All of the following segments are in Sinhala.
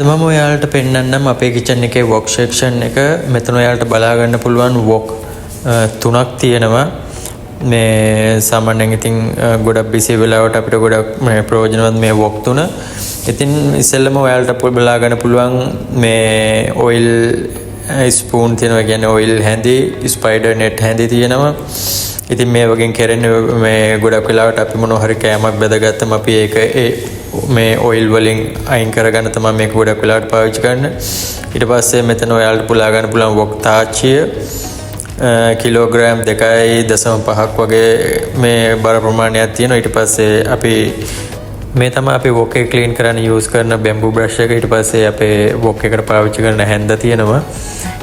මම ඔයාලට පෙන්නන්නම් අපේ කිචන් එකේ වොක් සෙක්ෂන් එක. මෙතන ඔයාලට බලා ගන්න පුළුවන් වොක් තුනක් තියෙනවා. මේ සාමාන්‍යයෙන් ඉතින් ගොඩක් බිසි වෙලාවට අපිට ගොඩක් ප්‍රයෝජනවත් මේ වොක් තුන. ඉතින් ඉස්සෙල්ලම ඔයාලට බලා ගන්න පුළුවන් මේ ඔයිල් ස්පූන් තියෙනවා. කියන්නේ ඔයිල් හැඳි, ස්පයිඩර් නෙට් හැඳි තියෙනවා. ඉතින් මේ වගේ කරන්නේ මේ ගොඩක් වෙලාවට අපි මොනවා හරි කෑමක් බෙදගත්තම අපි ඒක මේ ඔයිල් වලින් අයින් කරගන්න තමයි මේක ගොඩක් වෙලාවට පාවිච්චි කරන්නේ. ඊට පස්සේ මෙතන ඔයාලට පුලා ගන්න පුළුවන් වොක් තාච්චිය කිලෝග්‍රෑම් 2.5ක් වගේ මේ බර ප්‍රමාණයක් තියෙනවා. ඊට පස්සේ අපි මේ තමයි අපි වොක් එක ක්ලීන් කරන්න යූස් කරන බැම්බු බ්‍රෂ් එක. ඊට පස්සේ අපේ වොක් එකට පාවිච්චි කරන හැන්ද තියෙනවා.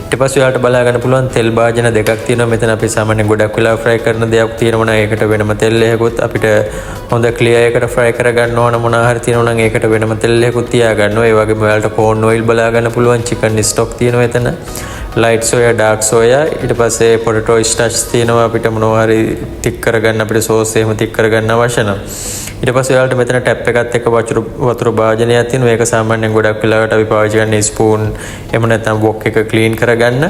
ඊට පස්සේ ඔයාලට බලා ගන්න පුළුවන් තෙල් භාජන දෙකක් තියෙනවා. මෙතන අපි සාමාන්‍යයෙන් ගොඩක් වෙලා ෆ්‍රයි කරන දෙයක් තියෙනවා නම් ඒකට වෙනම තෙල් එකකුත් අපිට හොඳ ක්ලියර් එකට ෆ්‍රයි කරගන්න ඕන මොනවා හරි තියෙනවා නම් ඒකට වෙනම තෙල් එකකුත් තියා ගන්නවා. ඒ වගේම ඔයාලට කෝන් ඔයිල් බලා ගන්න පුළුවන්. චිකන් ස්ටොක් තියෙනවා එතන. Light soya, dark soya. ඊට පස්සේ පොටේටෝ ස්ටාර්ච් තියෙනවා අපිට මොනවා හරි තික් කරගන්න අපිට සෝස් එහෙම තික් කරගන්න අවශ්‍ය නම්. ඊට පස්සේ ඔයාලට මෙතන ටැප් එකත් එක්ක වතුර භාජනයක් තියෙනවා. ඒක සාමාන්‍යයෙන් ගොඩක් වෙලාවට අපි පාවිච්චි කරන්නේ ස්පූන් එහෙම නැත්නම් වොක් එක ක්ලීන් කරගන්න.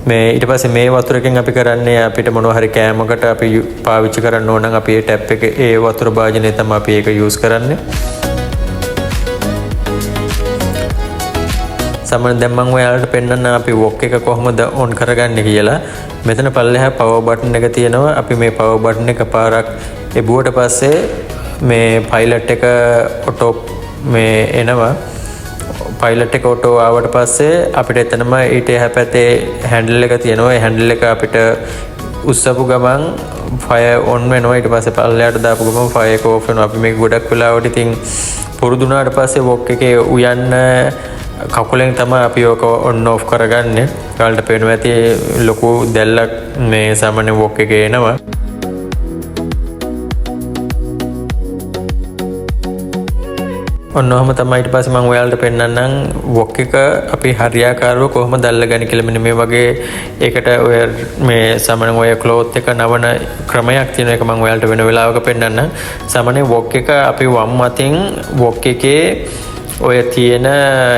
මේ ඊට පස්සේ මේ වතුරකින් අපි කරන්නේ අපිට මොනවා හරි කෑමකට අපි පාවිච්චි කරන්න ඕන නම් අපි ඒ ටැප් එක ඒ වතුර භාජනය තමයි අපි ඒක යූස් කරන්නේ. සමහරවිට දැන් මම ඔයාලට පෙන්නන්න අපි වොක් එක කොහොමද ඔන් කරගන්නේ කියලා. මෙතන පල්ලෙහා පවර් බටන් එක තියෙනවා. අපි මේ පවර් බටන් එක පාරක් එබුවට පස්සේ මේ පයිලට් එක ඔටෝ මේ එනවා. පයිලට් එක ඔටෝ ආවට පස්සේ අපිට එතනම ඊට එහා පැත්තේ හැන්ඩල් එක තියෙනවා. ඒ හැන්ඩල් එක අපිට උස්සපු ගමන් ෆයර් ඔන් වෙනවා. ඊට පස්සේ පල්ලෙහාට දාපු ගමන් ෆයර් එක ඕෆ් වෙනවා. අපි මේක ගොඩක් වෙලාවට ඉතින් පුරුදු වුණාට පස්සේ වොක් එකේ උයන්න කකුලෙන් තමයි අපි ඔක ඔන් ඔෆ් කරගන්නේ. ඔයාලට පේනවා ඇති ලොකු දැල්ලක් මේ සාමාන්‍ය වොක් එකේ එනවා. ඔන්නෝම තමයි ඊට පස්සේ මම ඔයාලට පෙන්නන්නම් වොක් එක අපි හරියාකාරව කොහොමද අල්ලගන්නේ කියලා. මෙන්න මේ වගේ ඒකට ඔය මේ සාමාන්‍යයෙන් ඔය ක්ලෝත් එක නවන ක්‍රමයක් තියෙන එක මම ඔයාලට වෙන වෙලාවක පෙන්නන්නම්. සාමාන්‍යයෙන් වොක් එක අපි වම් අතින් වොක් එකේ ඔය තියෙන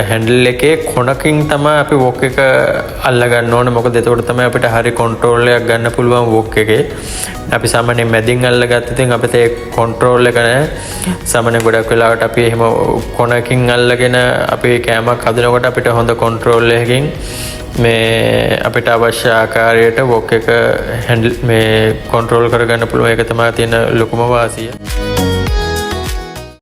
හැන්ඩල් එකේ කොනකින් තමයි අපි වොක් එක අල්ලගන්න ඕනේ. මොකද එතකොට තමයි අපිට හරි කන්ට්‍රෝල් එකක් ගන්න පුළුවන් වොක් එකේ. අපි සාමාන්‍යයෙන් මැදින් අල්ලගත්ත ඉතින් අපිට ඒ කන්ට්‍රෝල් එක නැහැ. සාමාන්‍යයෙන් ගොඩක් වෙලාවට අපි එහෙම කොනකින් අල්ලගෙන අපි කෑමක් හදනකොට අපිට හොඳ කන්ට්‍රෝල් එකකින් මේ අපිට අවශ්‍ය ආකාරයට වොක් එක හැන්ඩල් මේ කන්ට්‍රෝල් කරගන්න පුළුවන්. ඒක තමයි තියෙන ලොකුම වාසිය.